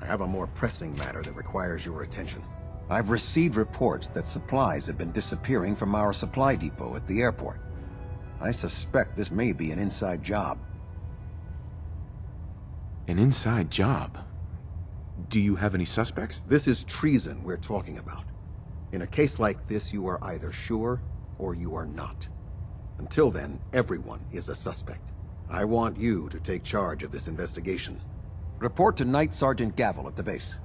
I have a more pressing matter that requires your attention. I've received reports that supplies have been disappearing from our supply depot at the airport. I suspect this may be an inside job. An inside job? Do you have any suspects? This is treason we're talking about. In a case like this, you are either sure or you are not. Until then, everyone is a suspect. I want you to take charge of this investigation. Report to Night Sergeant Gavel at the base.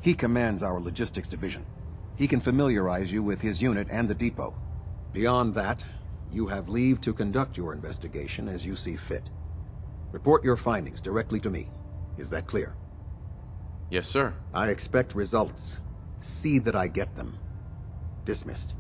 He commands our logistics division. He can familiarize you with his unit and the depot. Beyond that, you have leave to conduct your investigation as you see fit. Report your findings directly to me. Is that clear? Yes, sir. I expect results. See that I get them. Dismissed.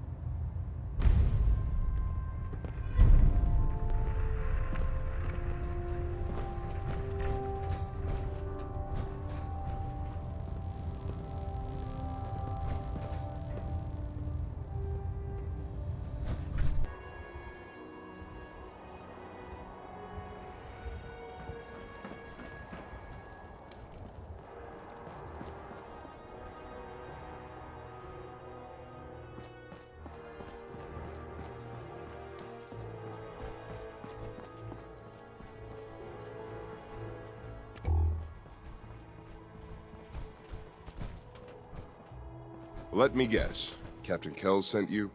Let me guess. Captain Kells sent you?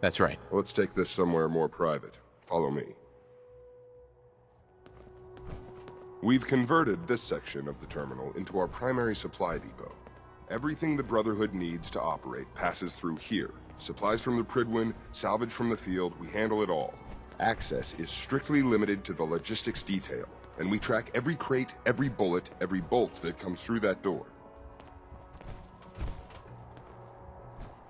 That's right. Let's take this somewhere more private. Follow me. We've converted this section of the terminal into our primary supply depot. Everything the Brotherhood needs to operate passes through here. Supplies from the Pridwin, salvage from the field, we handle it all. Access is strictly limited to the logistics detail, and we track every crate, every bullet, every bolt that comes through that door.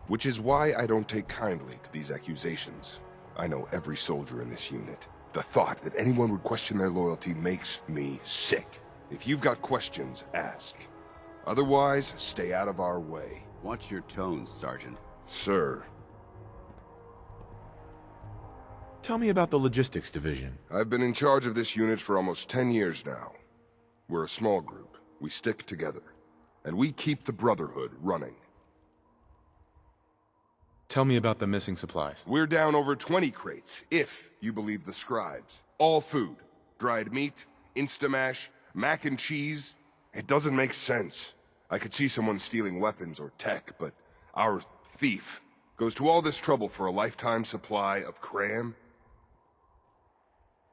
Which is why I don't take kindly to these accusations. I know every soldier in this unit. The thought that anyone would question their loyalty makes me sick. If you've got questions, ask. Otherwise, stay out of our way. Watch your tones, Sergeant. Sir. Tell me about the logistics division. I've been in charge of this unit for almost 10 years now. We're a small group. We stick together. And we keep the Brotherhood running. Tell me about the missing supplies. We're down over 20 crates, if you believe the scribes. All food. Dried meat, Instamash, mac and cheese. It doesn't make sense. I could see someone stealing weapons or tech, but our thief goes to all this trouble for a lifetime supply of cram?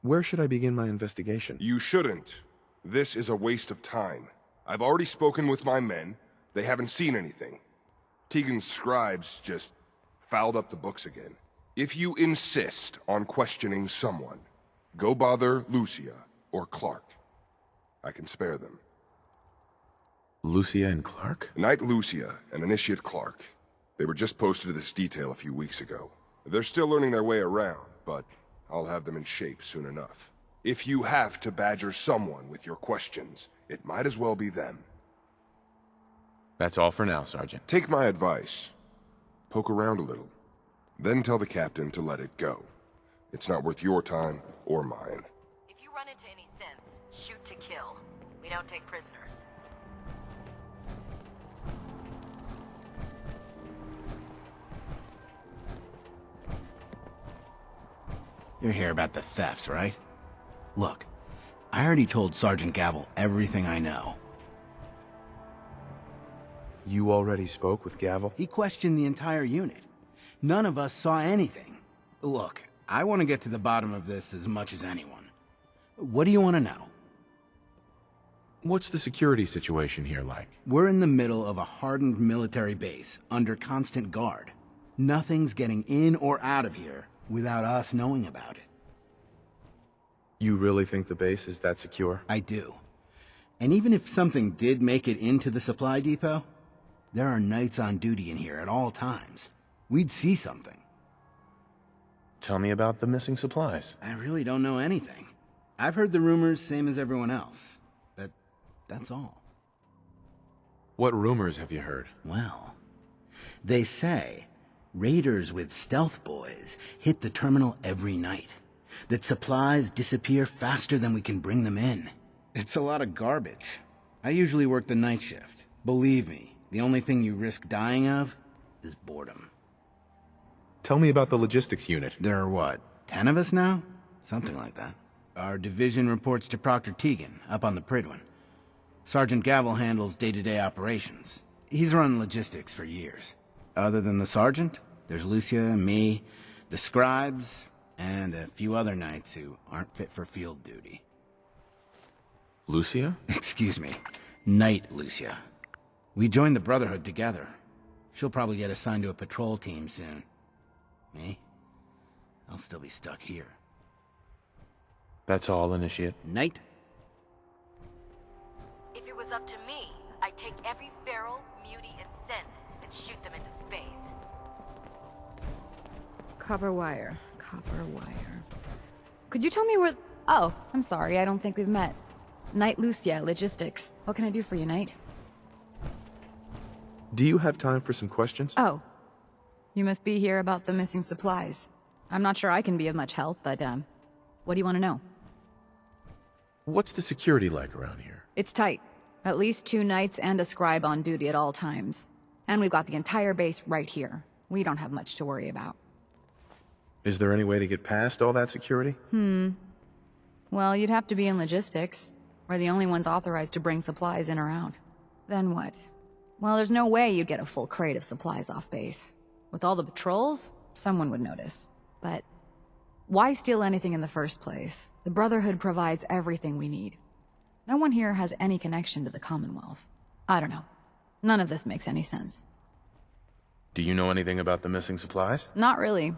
Where should I begin my investigation? You shouldn't. This is a waste of time. I've already spoken with my men. They haven't seen anything. Tegan's scribes just fouled up the books again. If you insist on questioning someone, go bother Lucia or Clark. I can spare them. Lucia and Clark? Knight Lucia and Initiate Clark. They were just posted to this detail a few weeks ago. They're still learning their way around, but I'll have them in shape soon enough. If you have to badger someone with your questions, it might as well be them. That's all for now, Sergeant. Take my advice. Poke around a little. Then tell the captain to let it go. It's not worth your time or mine. If you run into any sense, shoot to kill. We don't take prisoners. You're here about the thefts, right? Look, I already told Sergeant Gavel everything I know. You already spoke with Gavel? He questioned the entire unit. None of us saw anything. Look, I want to get to the bottom of this as much as anyone. What do you want to know? What's the security situation here like? We're in the middle of a hardened military base, under constant guard. Nothing's getting in or out of here without us knowing about it. You really think the base is that secure? I do. And even if something did make it into the supply depot, there are knights on duty in here at all times. We'd see something. Tell me about the missing supplies. I really don't know anything. I've heard the rumors, same as everyone else. But that's all. What rumors have you heard? Well, they say raiders with stealth boys hit the terminal every night. That supplies disappear faster than we can bring them in. It's a lot of garbage. I usually work the night shift. Believe me, the only thing you risk dying of is boredom. Tell me about the logistics unit. There are what, 10 of us now? Something like that. Our division reports to Proctor Teagan, up on the Pridwin. Sergeant Gavel handles day-to-day operations. He's run logistics for years. Other than the sergeant, there's Lucia, me, the scribes, and a few other knights who aren't fit for field duty. Lucia? Excuse me, Knight Lucia. We joined the Brotherhood together. She'll probably get assigned to a patrol team soon. Me? I'll still be stuck here. That's all, Initiate. Knight? If it was up to me, I'd take every feral, mutie, and synth and shoot them into space. Copper wire. Copper wire. Could you tell me where... Oh, I'm sorry, I don't think we've met. Knight Lucia, Logistics. What can I do for you, Knight? Do you have time for some questions? Oh. You must be here about the missing supplies. I'm not sure I can be of much help, but, what do you want to know? What's the security like around here? It's tight. At least 2 knights and a scribe on duty at all times. And we've got the entire base right here. We don't have much to worry about. Is there any way to get past all that security? Well, you'd have to be in logistics. We're the only ones authorized to bring supplies in or out. Then what? Well, there's no way you'd get a full crate of supplies off base. With all the patrols, someone would notice. But why steal anything in the first place? The Brotherhood provides everything we need. No one here has any connection to the Commonwealth. I don't know. None of this makes any sense. Do you know anything about the missing supplies? Not really.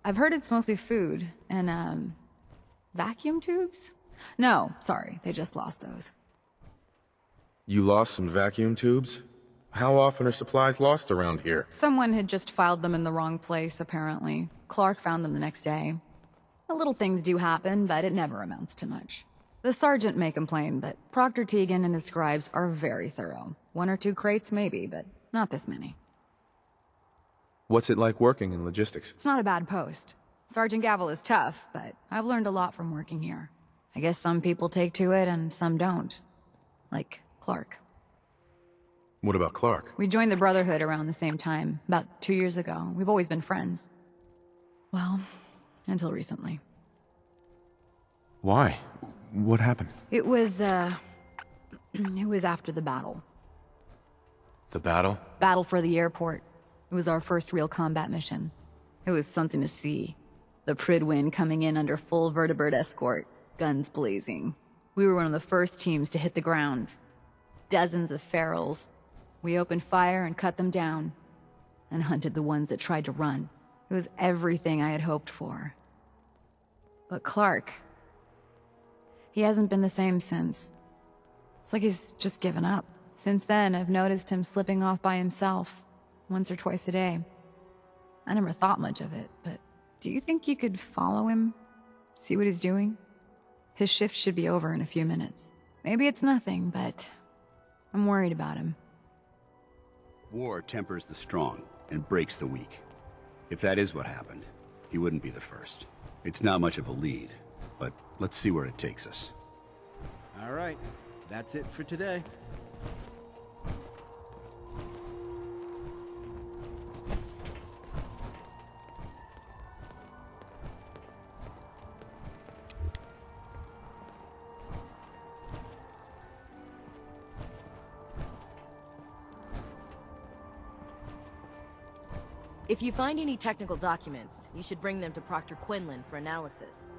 I've heard it's mostly food and, vacuum tubes? No, sorry, they just lost those. You lost some vacuum tubes? How often are supplies lost around here? Someone had just filed them in the wrong place, apparently. Clark found them the next day. The little things do happen, but it never amounts to much. The sergeant may complain, but Proctor Teagan and his scribes are very thorough. 1 or 2 crates, maybe, but not this many. What's it like working in logistics? It's not a bad post. Sergeant Gavel is tough, but I've learned a lot from working here. I guess some people take to it and some don't. Like Clark. What about Clark? We joined the Brotherhood around the same time, about 2 years ago. We've always been friends. Well, until recently. Why? What happened? It was, it was after the battle. The battle? Battle for the airport. It was our first real combat mission. It was something to see. The Pridwin coming in under full vertebrate escort, guns blazing. We were one of the first teams to hit the ground. Dozens of ferals. We opened fire and cut them down, and hunted the ones that tried to run. It was everything I had hoped for. But Clark, he hasn't been the same since. It's like he's just given up. Since then, I've noticed him slipping off by himself, once or twice a day. I never thought much of it, but do you think you could follow him? See what he's doing? His shift should be over in a few minutes. Maybe it's nothing, but I'm worried about him. War tempers the strong and breaks the weak. If that is what happened, he wouldn't be the first. It's not much of a lead, but let's see where it takes us. All right, that's it for today. If you find any technical documents, you should bring them to Proctor Quinlan for analysis.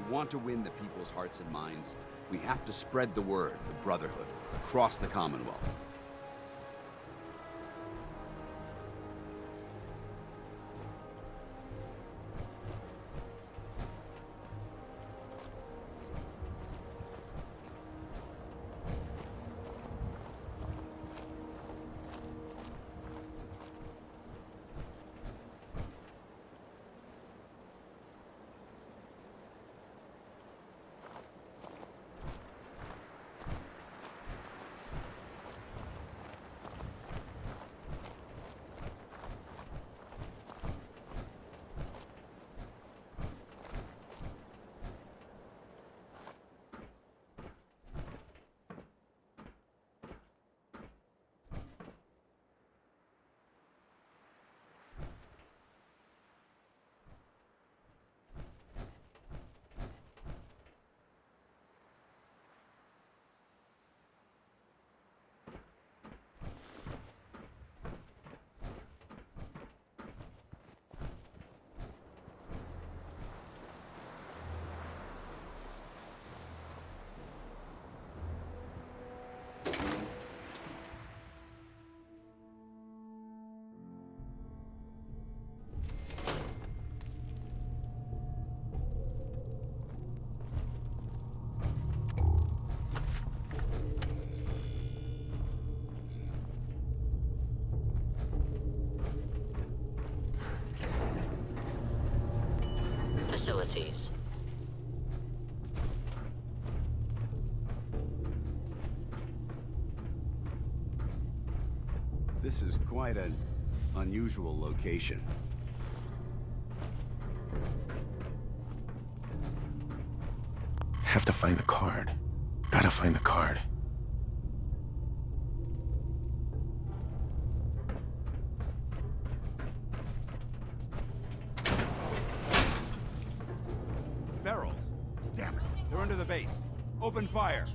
want to win the people's hearts and minds, we have to spread the word of the Brotherhood across the Commonwealth. Facilities. This is quite an unusual location. Have to find the card. Gotta find the card. Ferals! Damn it! They're under the base. Open fire!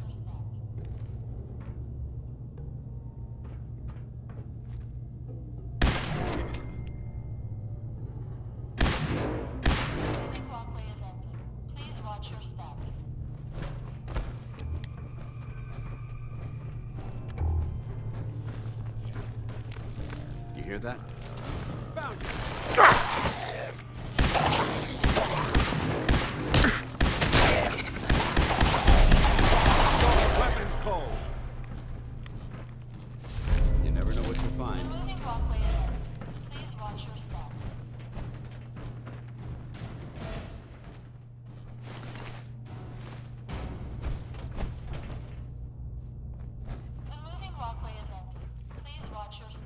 Walkway is empty. Please watch your step. You hear that? Found you! Weapons cold! You never know what you'll find. Moving walkway is empty. Please watch your step. The moving walkway is empty. Please watch your step.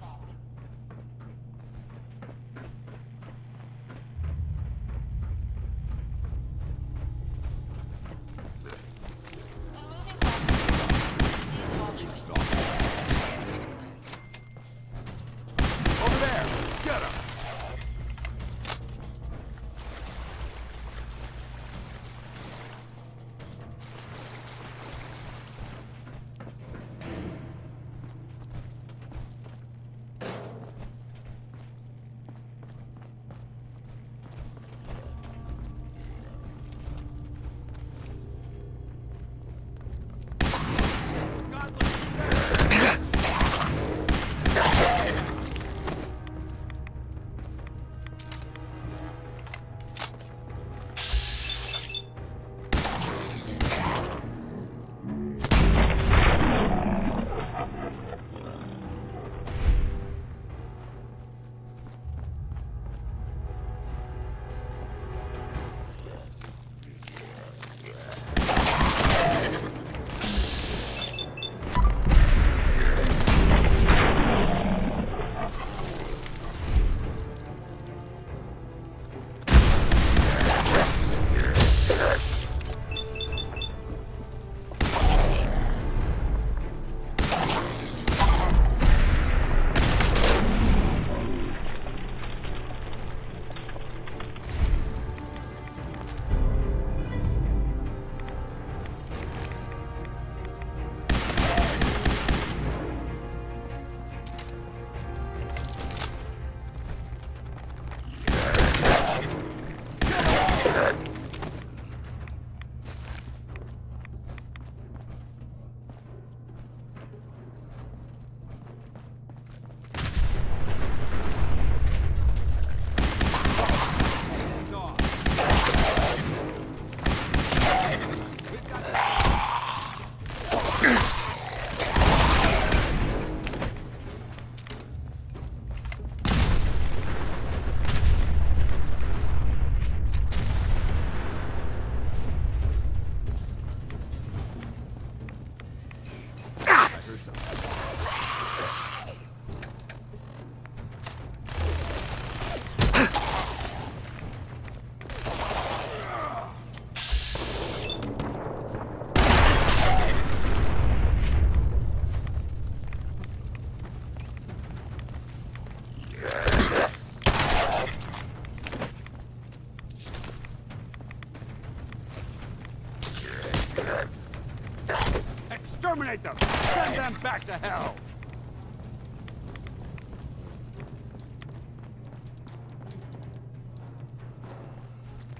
Exterminate them! Send them back to hell!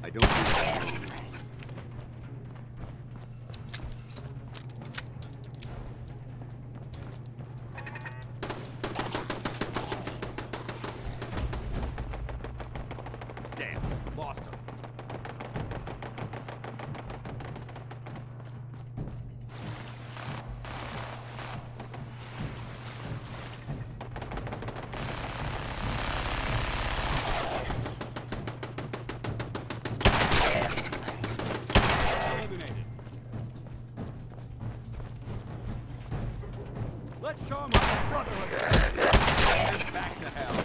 I don't think... Damn, lost them. Eliminated. Let's show them how brotherhood is. Send back to hell.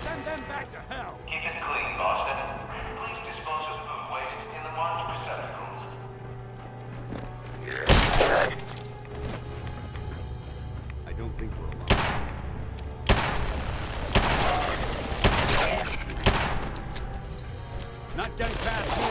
Send them back to hell! Keep it clean, Boston. Please dispose of food waste in the marked receptacles. I don't think we're alone. Not getting past me!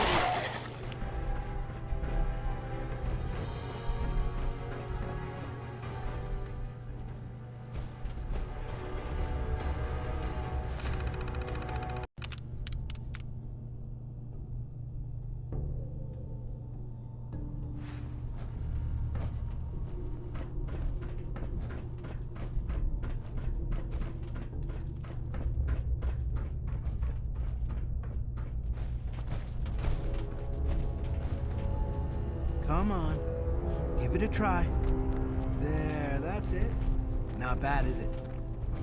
Come on. Give it a try. There, that's it. Not bad, is it?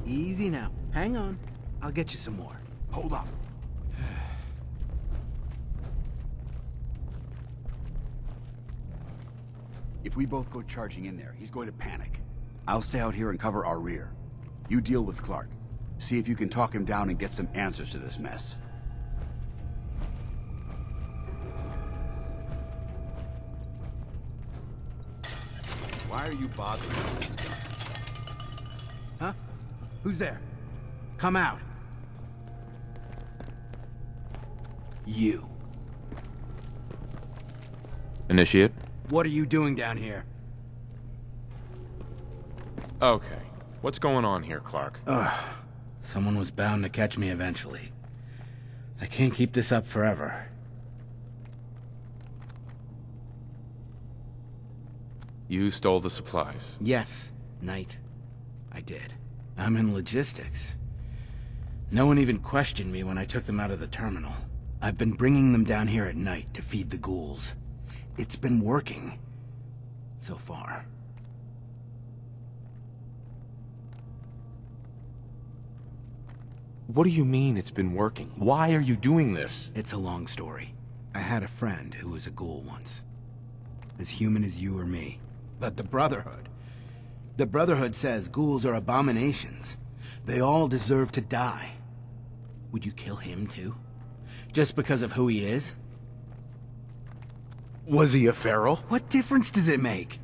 Easy now. Hang on. I'll get you some more. Hold up. If we both go charging in there, he's going to panic. I'll stay out here and cover our rear. You deal with Clark. See if you can talk him down and get some answers to this mess. Why are you bothering me? Huh? Who's there? Come out. You. Initiate? What are you doing down here? Okay. What's going on here, Clark? Someone was bound to catch me eventually. I can't keep this up forever. You stole the supplies. Yes, Knight. I did. I'm in logistics. No one even questioned me when I took them out of the terminal. I've been bringing them down here at night to feed the ghouls. It's been working. So far. What do you mean it's been working? Why are you doing this? It's a long story. I had a friend who was a ghoul once. As human as you or me. But the Brotherhood... The Brotherhood says ghouls are abominations. They all deserve to die. Would you kill him too? Just because of who he is? Was he a feral? What difference does it make?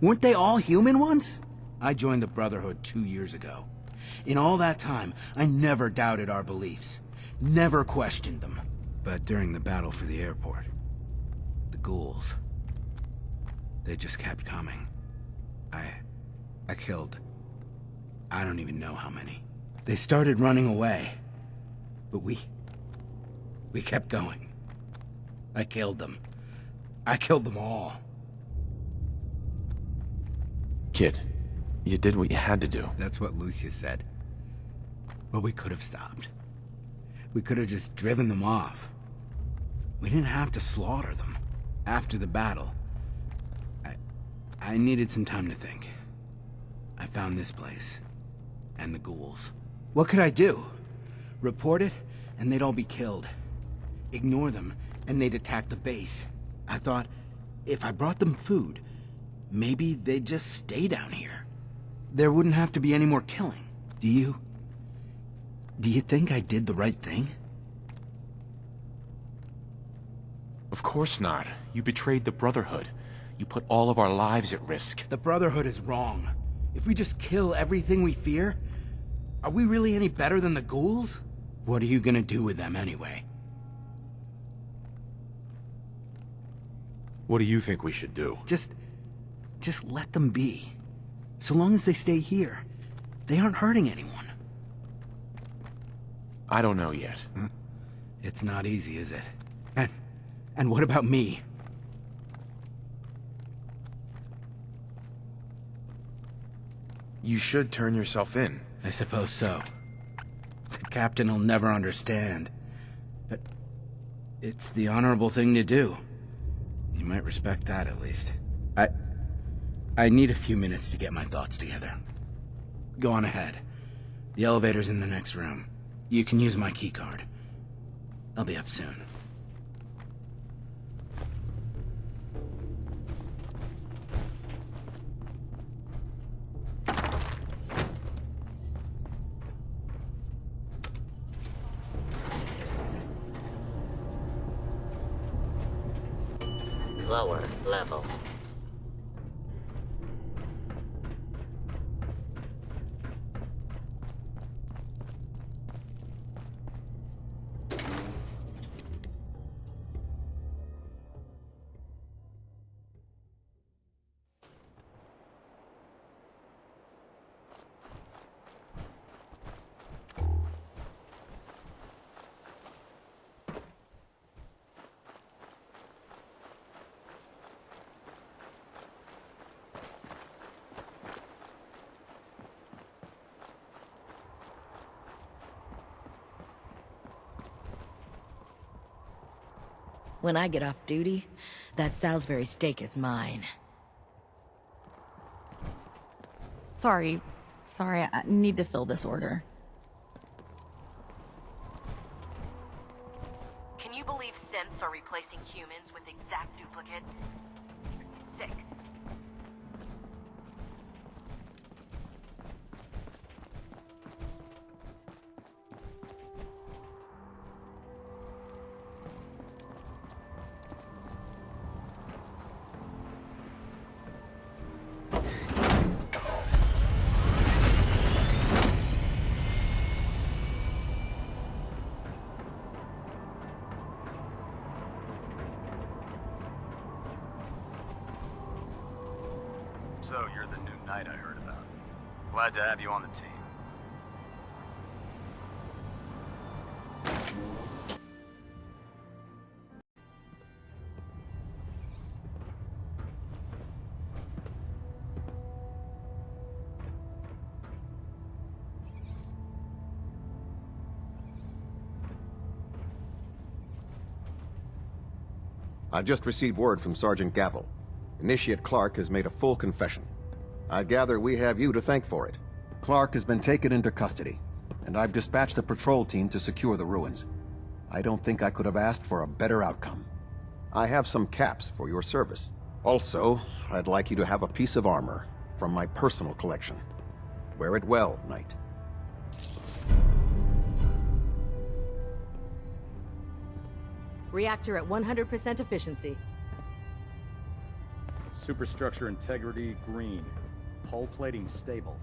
Weren't they all human once? I joined the Brotherhood 2 years ago. In all that time, I never doubted our beliefs. Never questioned them. But during the battle for the airport, the ghouls... they just kept coming. I killed... I don't even know how many. They started running away. But we kept going. I killed them. I killed them all. Kid, you did what you had to do. That's what Lucia said. But we could have stopped. We could have just driven them off. We didn't have to slaughter them. After the battle, I needed some time to think. I found this place. And the ghouls. What could I do? Report it, and they'd all be killed. Ignore them, and they'd attack the base. I thought, if I brought them food, maybe they'd just stay down here. There wouldn't have to be any more killing. Do you think I did the right thing? Of course not. You betrayed the Brotherhood. You put all of our lives at risk. The Brotherhood is wrong. If we just kill everything we fear, are we really any better than the ghouls? What are you gonna do with them anyway? What do you think we should do? Just let them be. So long as they stay here, they aren't hurting anyone. I don't know yet. It's not easy, is it? And what about me? You should turn yourself in. I suppose so. The captain will never understand. But it's the honorable thing to do. You might respect that, at least. I need a few minutes to get my thoughts together. Go on ahead. The elevator's in the next room. You can use my keycard. I'll be up soon. Lower level. When I get off duty, that Salisbury steak is mine. Sorry, I need to fill this order. Can you believe synths are replacing humans with exact duplicates? Makes me sick. So, you're the new knight I heard about. Glad to have you on the team. I've just received word from Sergeant Gavel. Initiate Clark has made a full confession. I gather we have you to thank for it. Clark has been taken into custody, and I've dispatched a patrol team to secure the ruins. I don't think I could have asked for a better outcome. I have some caps for your service. Also, I'd like you to have a piece of armor from my personal collection. Wear it well, Knight. Reactor at 100% efficiency. Superstructure integrity green. Hull plating stable.